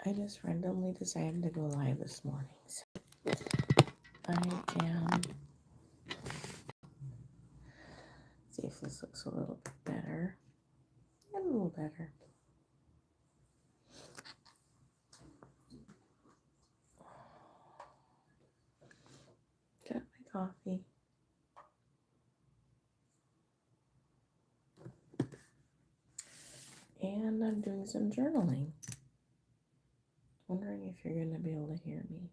I just randomly decided to go live this morning. So I am, see if this looks a little bit better. A little better. Got my coffee. And I'm doing some journaling. Wondering if you're going to be able to hear me.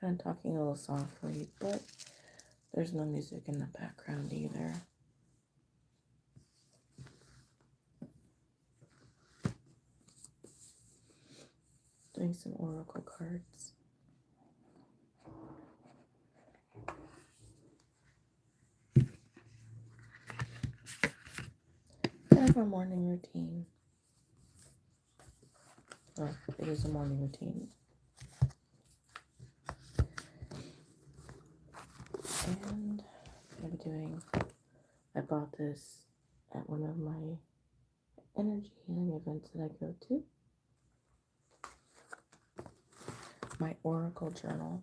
Kind of talking a little softly, but there's no music in the background either. Doing some oracle cards. Kind of a morning routine. Oh, it is a morning routine. And I bought this at one of my energy healing events that I go to. My oracle journal.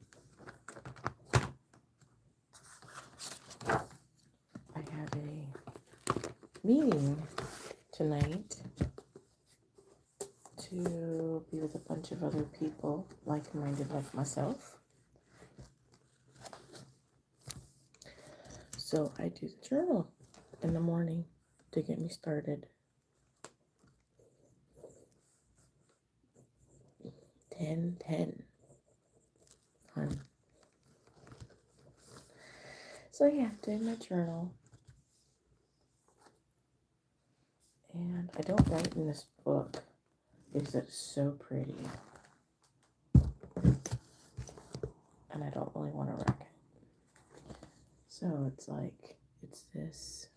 I have a meeting tonight to be with a bunch of other people like-minded like myself. So I do the journal in the morning to get me started. 10:10. Fun. So yeah, doing my journal. And I don't write in this book because it's so pretty. And I don't really want to wreck it. So it's like, it's this,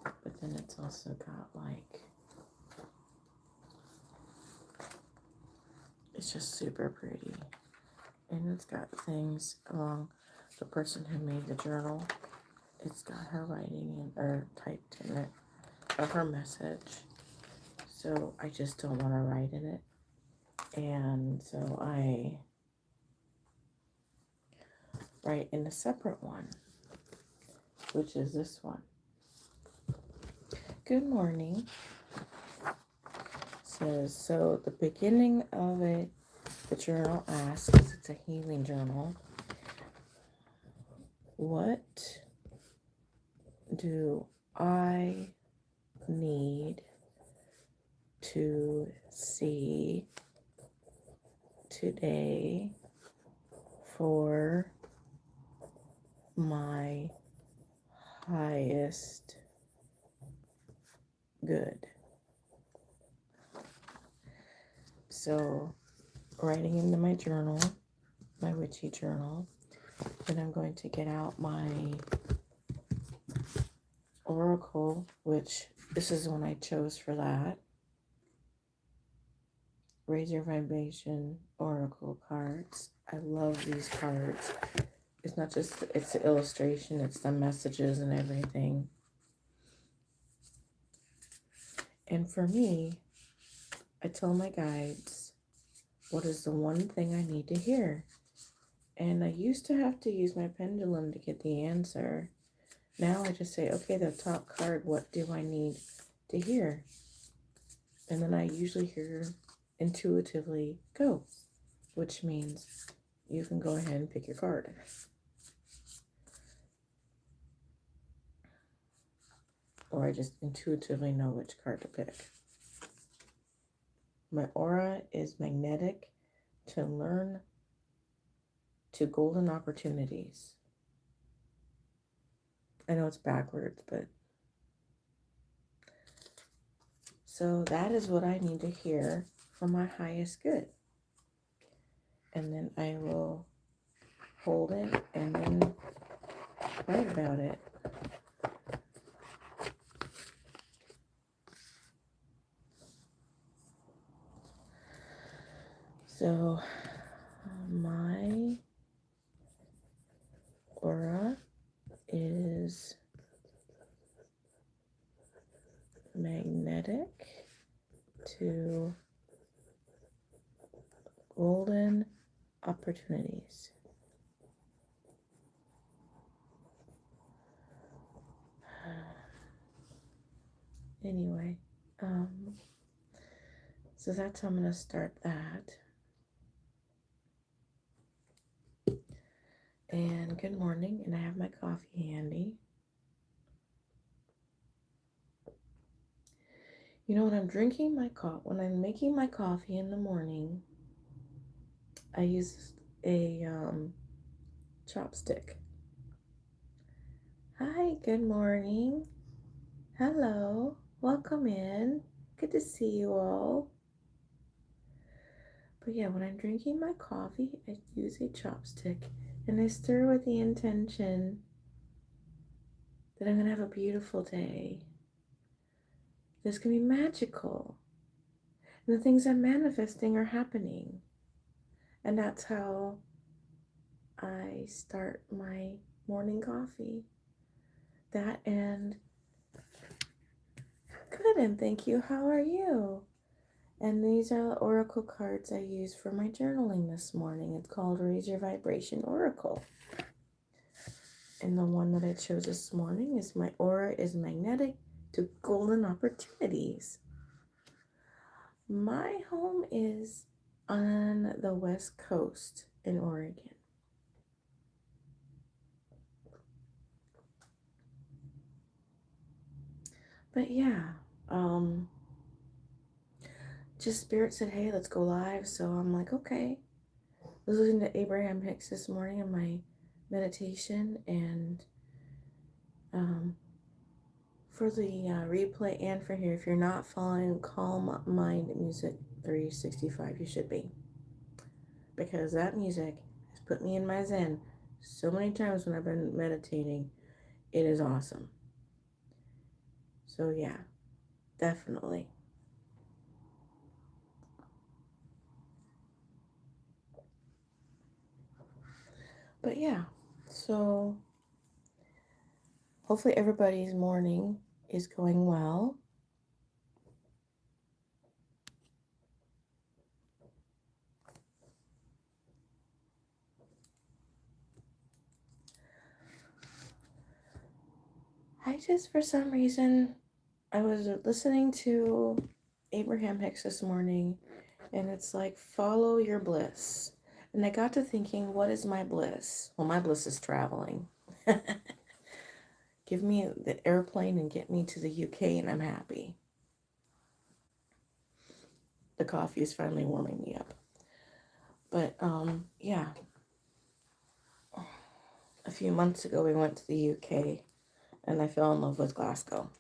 but then it's also got like, it's just super pretty. And it's got things along the person who made the journal. It's got her writing in, or typed in it, or her message. So I just don't want to write in it. And so I write in a separate one, which is this one. Good morning. Says, so the beginning of it, the journal asks, it's a healing journal, what do I need to see today for my highest good? So, writing into my journal, my Witchy journal, then I'm going to get out my oracle, which this is the one I chose for that. Raise Your Vibration oracle cards. I love these cards. It's not just, it's the illustration, it's the messages and everything. And for me, I tell my guides, what is the one thing I need to hear? And I used to have to use my pendulum to get the answer. Now I just say, okay, the top card, what do I need to hear? And then I usually hear intuitively go, which means you can go ahead and pick your card. Or I just intuitively know which card to pick. My aura is magnetic to learn to golden opportunities. I know it's backwards, but so that is what I need to hear for my highest good. And then I will hold it and then write about it. So my aura is magnetic to golden opportunities. Anyway, so that's how I'm going to start that. And good morning, and I have my coffee handy. You know, when I'm drinking my coffee, when I'm making my coffee in the morning, I use a chopstick. Hi, good morning. Hello, welcome in. Good to see you all. But yeah, when I'm drinking my coffee, I use a chopstick and I stir with the intention that I'm going to have a beautiful day. This can be magical. And the things I'm manifesting are happening. And that's how I start my morning coffee. That and good, and thank you. How are you? And these are the oracle cards I use for my journaling this morning. It's called Raise Your Vibration Oracle. And the one that I chose this morning is my aura is magnetic to golden opportunities. My home is on the West Coast in Oregon. But yeah, just Spirit said, hey, let's go live. So I'm like, okay. I was listening to Abraham Hicks this morning in my meditation, and for the replay and for here, if you're not following Calm Mind Music 365, you should be. Because that music has put me in my zen so many times when I've been meditating. It is awesome. So yeah, definitely. But yeah, so hopefully everybody's morning is going well. I just, for some reason, I was listening to Abraham Hicks this morning, and it's like, follow your bliss. And I got to thinking, what is my bliss? Well, my bliss is traveling. Give me the airplane and get me to the UK, and I'm happy. The coffee is finally warming me up. But, yeah. A few months ago, we went to the UK, and I fell in love with Glasgow.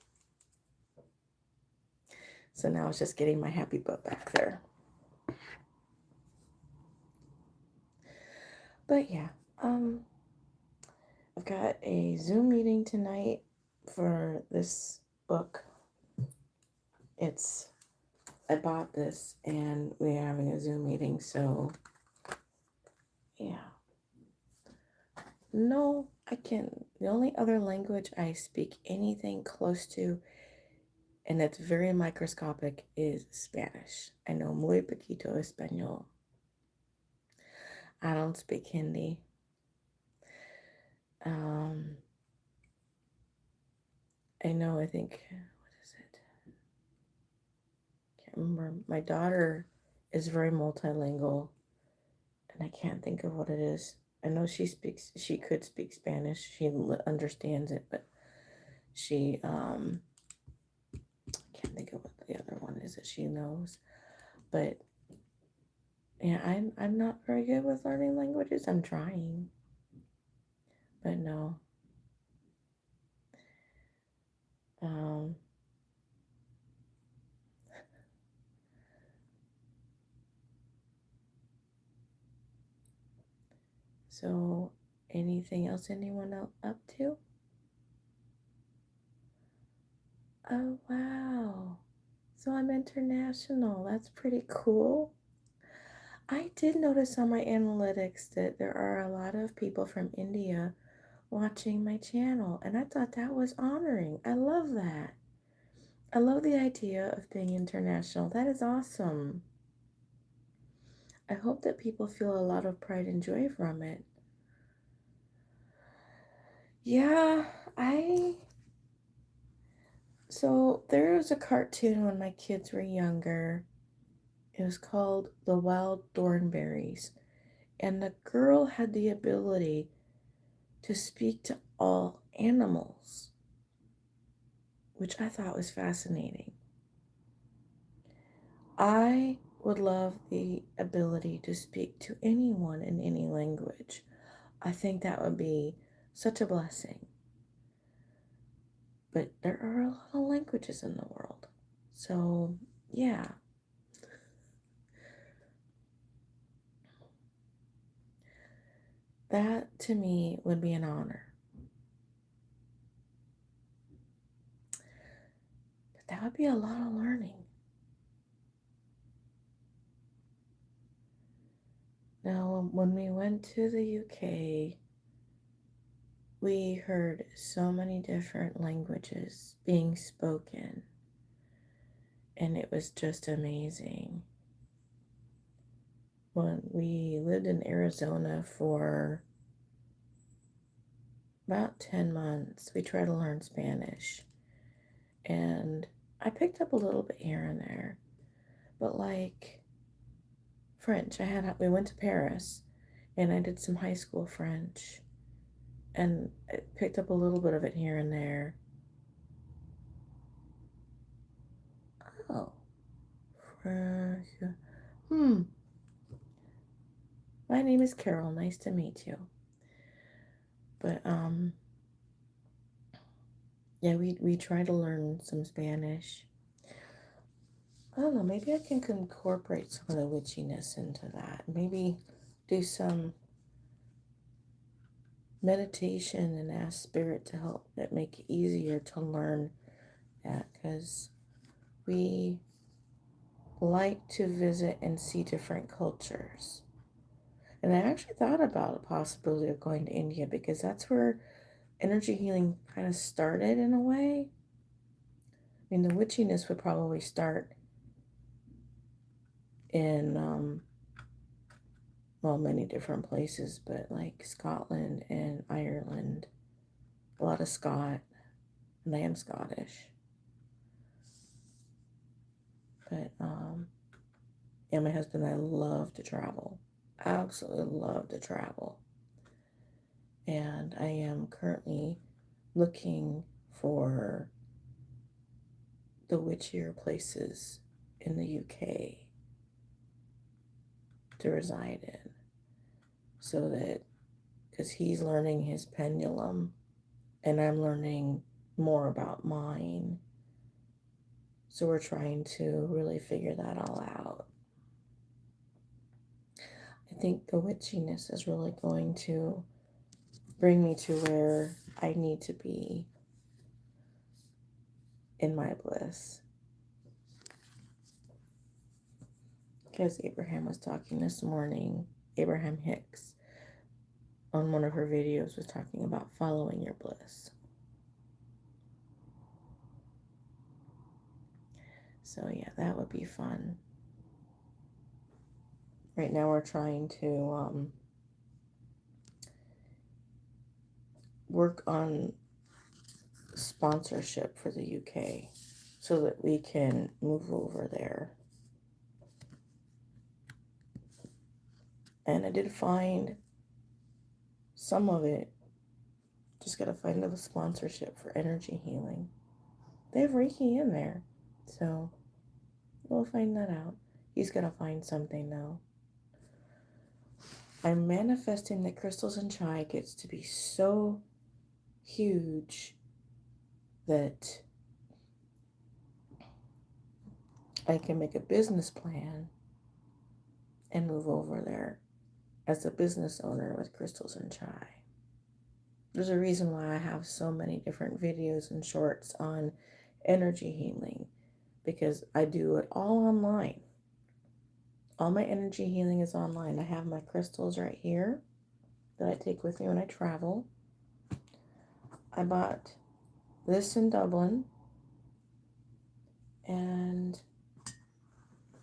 So now it's just getting my happy butt back there. But yeah, I've got a Zoom meeting tonight for this book. I bought this and we're having a Zoom meeting, so yeah. No, I can't. The only other language I speak anything close to, and it's very microscopic, is Spanish. I know muy poquito español. I don't speak Hindi. I think, what is it? Can't remember. My daughter is very multilingual, and I can't think of what it is. I know she could speak Spanish. She understands it, but she, can't think of what the other one is that she knows. But yeah, I'm not very good with learning languages. I'm trying, but no. So anything else anyone else up to? Oh, wow. So I'm international. That's pretty cool. I did notice on my analytics that there are a lot of people from India watching my channel, and I thought that was honoring. I love that. I love the idea of being international. That is awesome. I hope that people feel a lot of pride and joy from it. Yeah, so there was a cartoon when my kids were younger. It was called The Wild Thornberries. And the girl had the ability to speak to all animals, which I thought was fascinating. I would love the ability to speak to anyone in any language. I think that would be such a blessing. But there are a lot of languages in the world. So, yeah. That to me would be an honor. But that would be a lot of learning. Now, when we went to the UK, we heard so many different languages being spoken, and it was just amazing. When we lived in Arizona for about 10 months, we tried to learn Spanish, and I picked up a little bit here and there, but like French, we went to Paris, and I did some high school French, and I picked up a little bit of it here and there. Oh, French. My name is Carol. Nice to meet you. But yeah, we try to learn some Spanish. I don't know, maybe I can incorporate some of the witchiness into that. Maybe do some meditation and ask spirit to help it make it easier to learn that, because we like to visit and see different cultures. And I actually thought about a possibility of going to India, because that's where energy healing kind of started in a way. I mean, the witchiness would probably start in, well, many different places, but like Scotland and Ireland, a lot of Scot, and I am Scottish. But, yeah, my husband and I love to travel. Absolutely love to travel. And I am currently looking for the witchier places in the UK to reside in, so that, because he's learning his pendulum and I'm learning more about mine, so we're trying to really figure that all out. I think the witchiness is really going to bring me to where I need to be in my bliss. Because Abraham was talking this morning, Abraham Hicks, on one of her videos, was talking about following your bliss. So yeah, that would be fun. Right now we're trying to work on sponsorship for the UK so that we can move over there. And I did find some of it. Just gotta find the sponsorship for energy healing. They have Reiki in there, so we'll find that out. He's gotta find something though. I'm manifesting that Crystals and Chai gets to be so huge that I can make a business plan and move over there as a business owner with Crystals and Chai. There's a reason why I have so many different videos and shorts on energy healing, because I do it all online. All my energy healing is online. I have my crystals right here that I take with me when I travel. I bought this in Dublin, and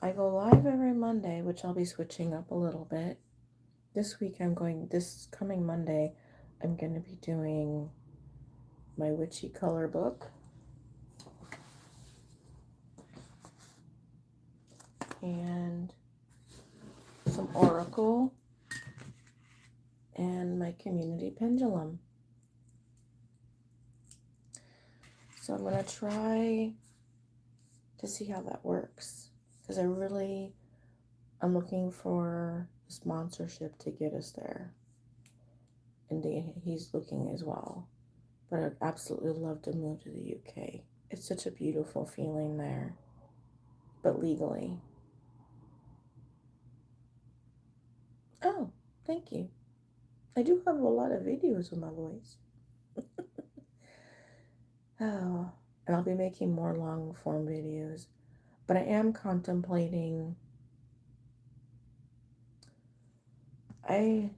I go live every Monday, which I'll be switching up a little bit. This coming Monday, I'm going to be doing my Witchy color book. And some oracle and my community pendulum. So I'm going to try to see how that works, because I'm looking for sponsorship to get us there. Indeed, he's looking as well. But I'd absolutely love to move to the UK. It's such a beautiful feeling there, but legally. Oh, thank you. I do have a lot of videos with my voice. Oh, and I'll be making more long form videos. But I am contemplating, I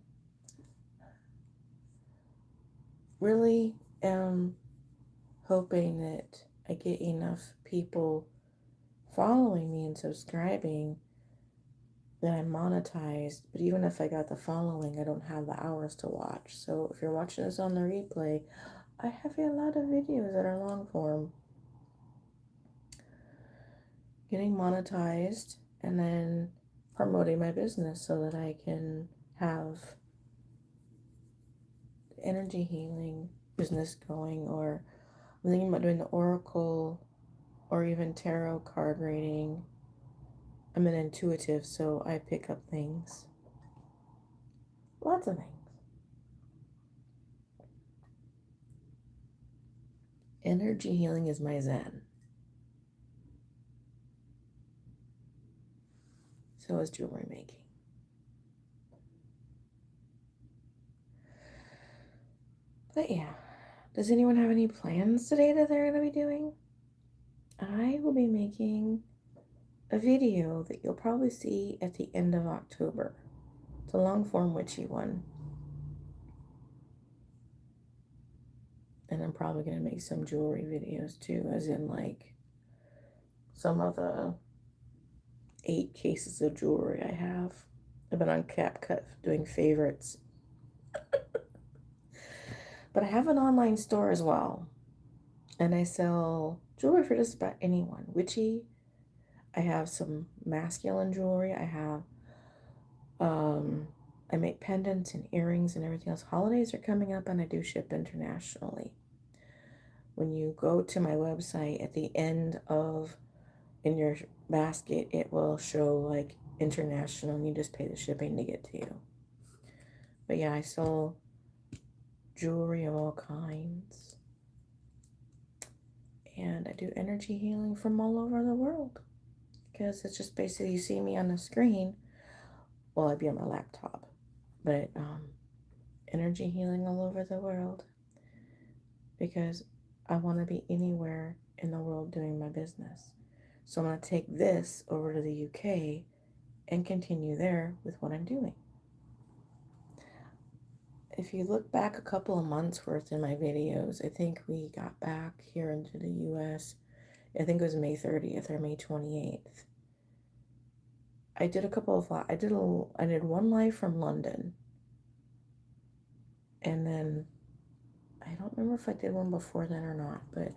really am hoping that I get enough people following me and subscribing that I'm monetized. But even if I got the following, I don't have the hours to watch. So if you're watching this on the replay, I have a lot of videos that are long form. Getting monetized and then promoting my business so that I can have energy healing business going, or I'm thinking about doing the oracle or even tarot card reading. I'm an intuitive, so I pick up things. Lots of things. Energy healing is my zen. So is jewelry making. But yeah, does anyone have any plans today that they're going to be doing? I will be making a video that you'll probably see at the end of October. It's a long form witchy one. And I'm probably going to make some jewelry videos too, as in like some of the 8 cases of jewelry I have. I've been on CapCut doing favorites. But I have an online store as well. And I sell jewelry for just about anyone. Witchy. I have some masculine jewelry. I make pendants and earrings and everything else. Holidays are coming up and I do ship internationally. When you go to my website at the end in your basket, it will show like international and you just pay the shipping to get to you. But yeah, I sell jewelry of all kinds. And I do energy healing from all over the world. Because it's just basically, you see me on the screen. Well, I'd be on my laptop. But energy healing all over the world. Because I want to be anywhere in the world doing my business. So I'm going to take this over to the UK and continue there with what I'm doing. If you look back a couple of months worth in my videos, I think we got back here into the US. I think it was May 30th or May 28th. I did a couple of I did one live from London. And then I don't remember if I did one before then or not, but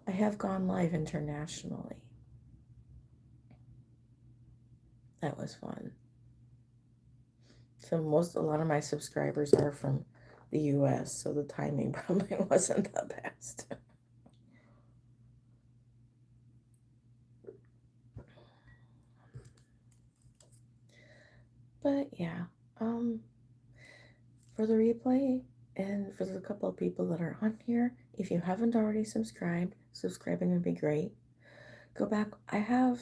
I have gone live internationally. That was fun. So a lot of my subscribers are from the US, so the timing probably wasn't the best. But yeah, for the replay and for the couple of people that are on here, if you haven't already subscribed, subscribing would be great. Go back. I have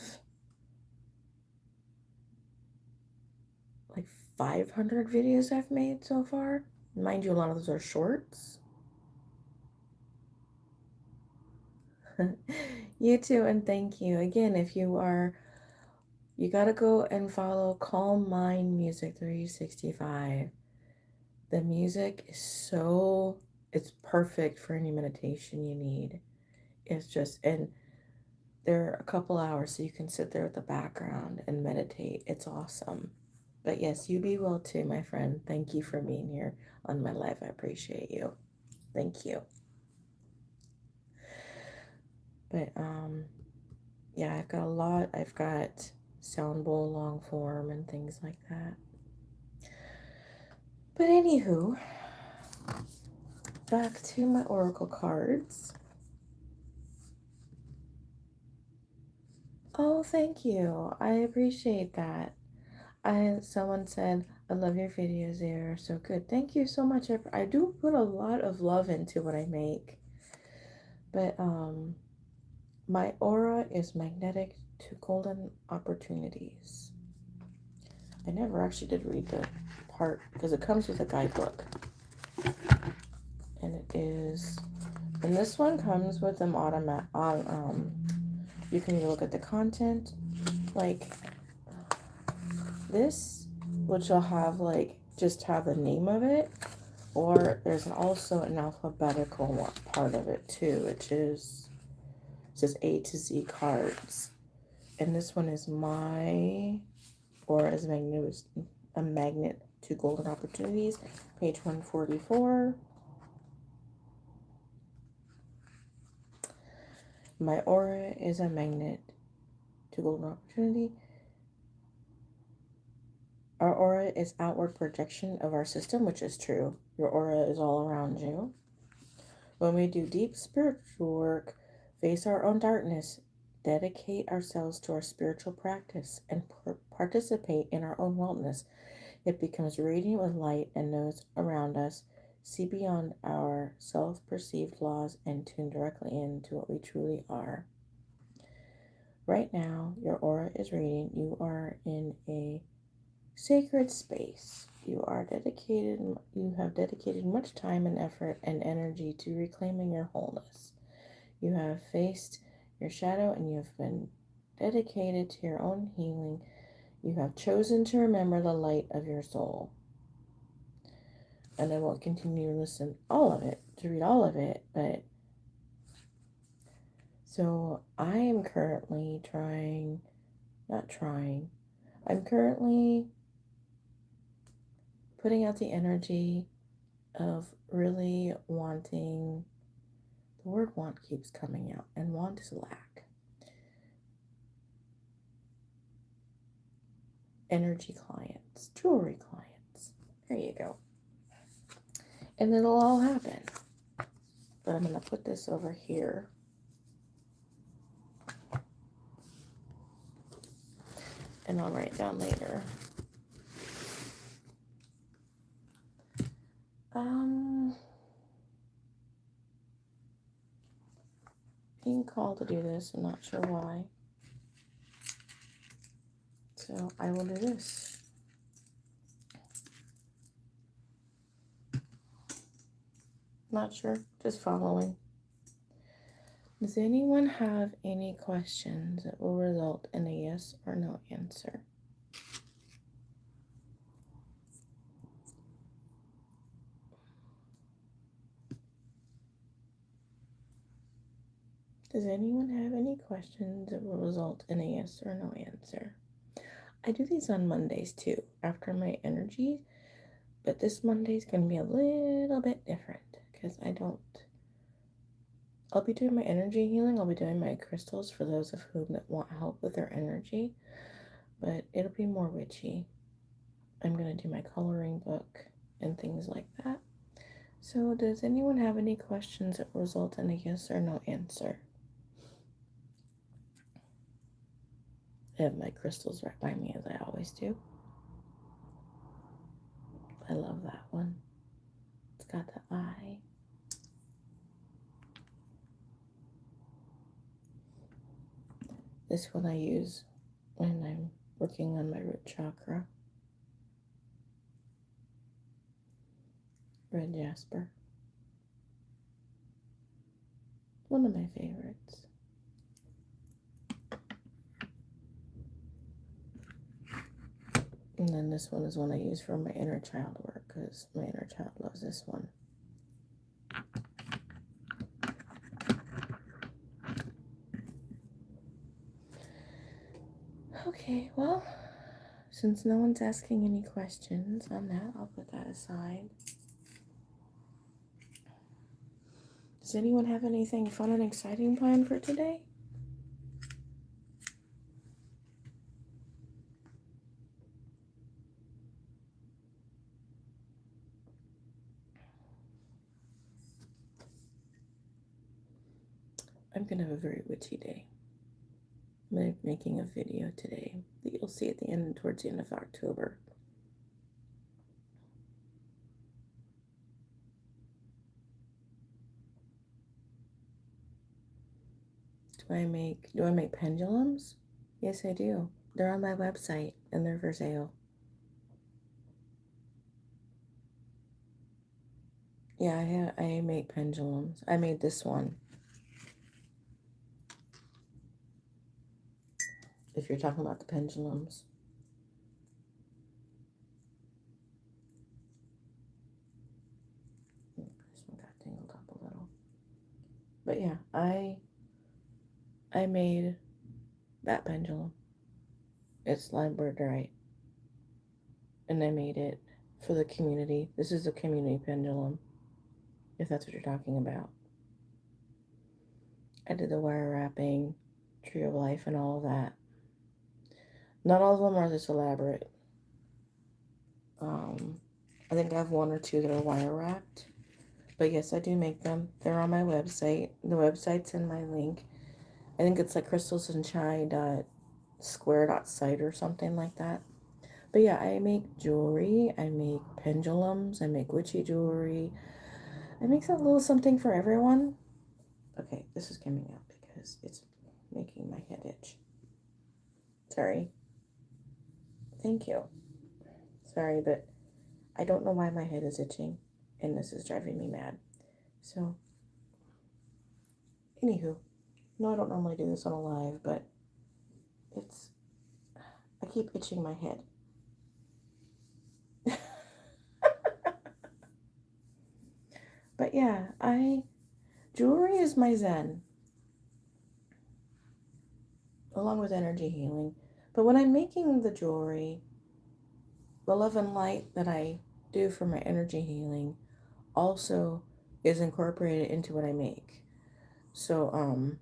like 500 videos I've made so far. Mind you, a lot of those are shorts. You too, and thank you. Again, if you gotta go and follow Calm Mind Music 365. The music is it's perfect for any meditation you need. It's just, and They're a couple hours, so you can sit there with the background and meditate. It's awesome. But yes, you be well too, my friend. Thank you for being here on my live. I appreciate you. Thank you. But yeah, I've got a lot. I've got sound bowl long form and things like that. But anywho, back to my oracle cards. Oh, thank you. I appreciate that. Someone said, I love your videos. They are so good. Thank you so much. I do put a lot of love into what I make. But my aura is magnetic to golden opportunities. I never actually did read the part because it comes with a guidebook. And it is, and this one comes with them you can either look at the content, like this, which will have like, just have the name of it, or there's also an alphabetical part of it too, which is, it says A to Z cards. And this one is my aura is a magnet to golden opportunities, page 144. My aura is a magnet to golden opportunity. Our aura is outward projection of our system, which is true. Your aura is all around you. When we do deep spiritual work, face our own darkness, dedicate ourselves to our spiritual practice, and participate in our own wellness, it becomes radiant with light and knows around us, see beyond our self-perceived laws, and tune directly into what we truly are. Right now, your aura is radiant. You are in a sacred space. You have dedicated much time and effort and energy to reclaiming your wholeness. You have faced your shadow and you have been dedicated to your own healing. You have chosen to remember the light of your soul. And I won't continue to read all of it, but so I am currently I'm currently putting out the energy of really wanting, the word want keeps coming out, and want is lack. Energy clients, jewelry clients. There you go. And it'll all happen. But I'm going to put this over here. And I'll write down later. Being called to do this, I'm not sure why. So I will do this. Not sure, just following. Does anyone have any questions that will result in a yes or no answer? Does anyone have any questions that will result in a yes or no answer? I do these on Mondays too, after my energy, but this Monday is going to be a little bit different because I'll be doing my energy healing. I'll be doing my crystals for those of whom that want help with their energy, but it'll be more witchy. I'm going to do my coloring book and things like that. So does anyone have any questions that result in a yes or no answer? I have my crystals right by me as I always do. I love that one. It's got the eye. This one I use when I'm working on my root chakra. Red jasper. One of my favorites. And then this one is one I use for my inner child work because my inner child loves this one. Okay, well, since no one's asking any questions on that, I'll put that aside. Does anyone have anything fun and exciting planned for today? I'm going to have a very witchy day. I'm making a video today that you'll see at the end, towards the end of October. Do I make pendulums? Yes, I do. They're on my website and they're for sale. Yeah, I make pendulums. I made this one. If you're talking about the pendulums. This one got tangled up a little. But yeah, I made that pendulum. It's labradorite. And I made it for the community. This is a community pendulum, if that's what you're talking about. I did the wire wrapping, tree of life, and all of that. Not all of them are this elaborate. I think I have one or two that are wire wrapped. But yes, I do make them. They're on my website. The website's in my link. I think it's like crystalsnchihealing.square.site or something like that. But yeah, I make jewelry. I make pendulums. I make witchy jewelry. I make a little something for everyone. Okay, this is coming out because it's making my head itch. Sorry. Thank you. Sorry, but I don't know why my head is itching, and this is driving me mad. So, anywho, no, I don't normally do this on a live, but I keep itching my head. But yeah, jewelry is my zen, along with energy healing. But when I'm making the jewelry, the love and light that I do for my energy healing also is incorporated into what I make. So, I'm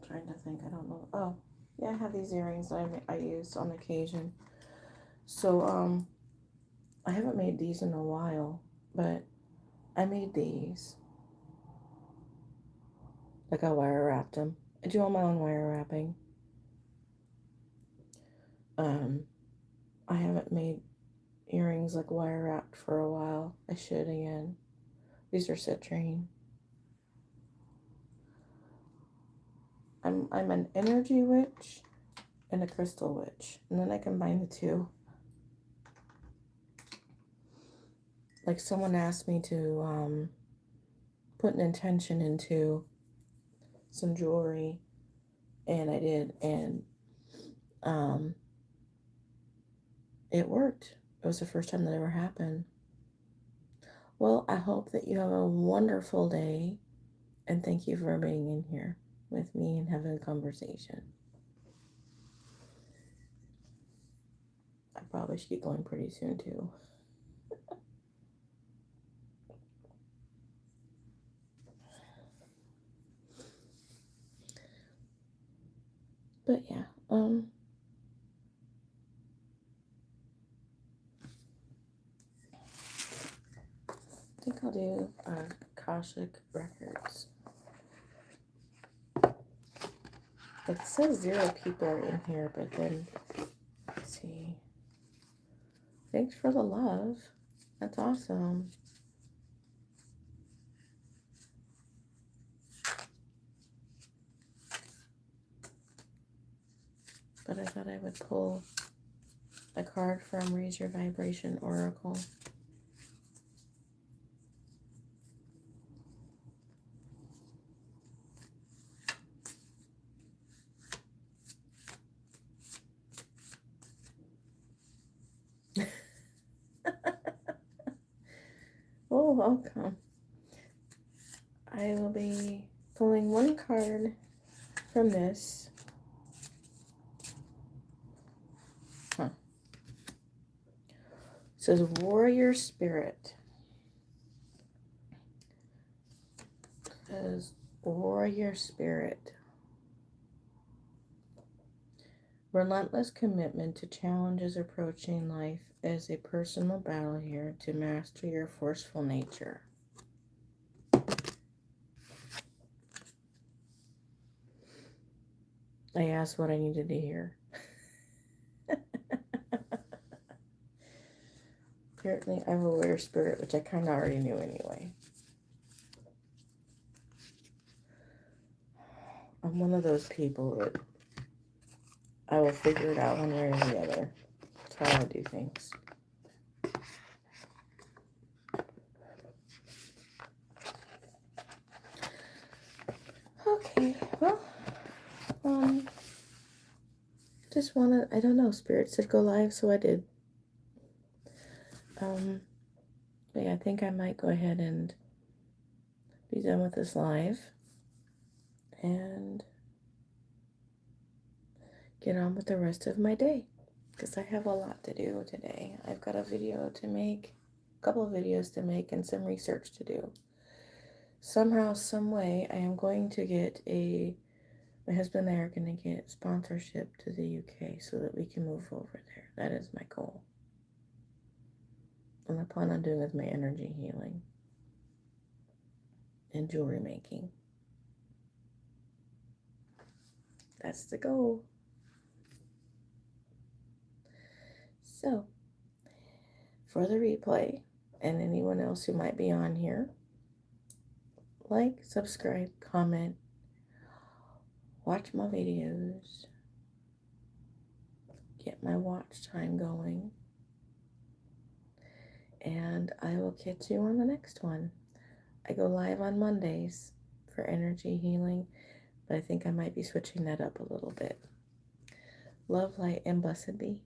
trying to think, I don't know. Oh, yeah, I have these earrings that I use on occasion. So, I haven't made these in a while, but I made these. Like I wire wrapped them. I do all my own wire wrapping. I haven't made earrings like wire wrapped for a while. I should again. These are citrine. I'm an energy witch and a crystal witch, and then I combine the two. Like someone asked me to put an intention into some jewelry, and I did, and it worked. It was the first time that ever happened. Well, I hope that you have a wonderful day, and thank you for being in here with me and having a conversation. I probably should get going pretty soon too. But yeah, I think I'll do Akashic Records. It says 0 people are in here, but then, let's see. Thanks for the love. That's awesome. But I thought I would pull a card from Raise Your Vibration Oracle. Oh, welcome. I will be Pulling one card from this. It says Warrior Spirit. It says Warrior Spirit. Relentless commitment to challenges approaching life as a personal battle here to master your forceful nature. I asked what I needed to hear. Apparently, I have a warrior spirit, which I kind of already knew anyway. I'm one of those people that I will figure it out one way or the other. That's how I do things. Okay, well, just wanna, I don't know, Spirit said go live, so I did. But yeah, I think I might go ahead and be done with this live and get on with the rest of my day, because I have a lot to do today. I've got a video to make, a couple of videos to make, and some research to do. Somehow, some way, I am going to get my husband and I are going to get sponsorship to the UK so that we can move over there. That is my goal. And I plan on doing with my energy healing and jewelry making. That's the goal. So, for the replay and anyone else who might be on here, like, subscribe, comment, watch my videos, get my watch time going, and I will catch you on the next one. I go live on Mondays for energy healing, but I think I might be switching that up a little bit. Love, light, and blessed be.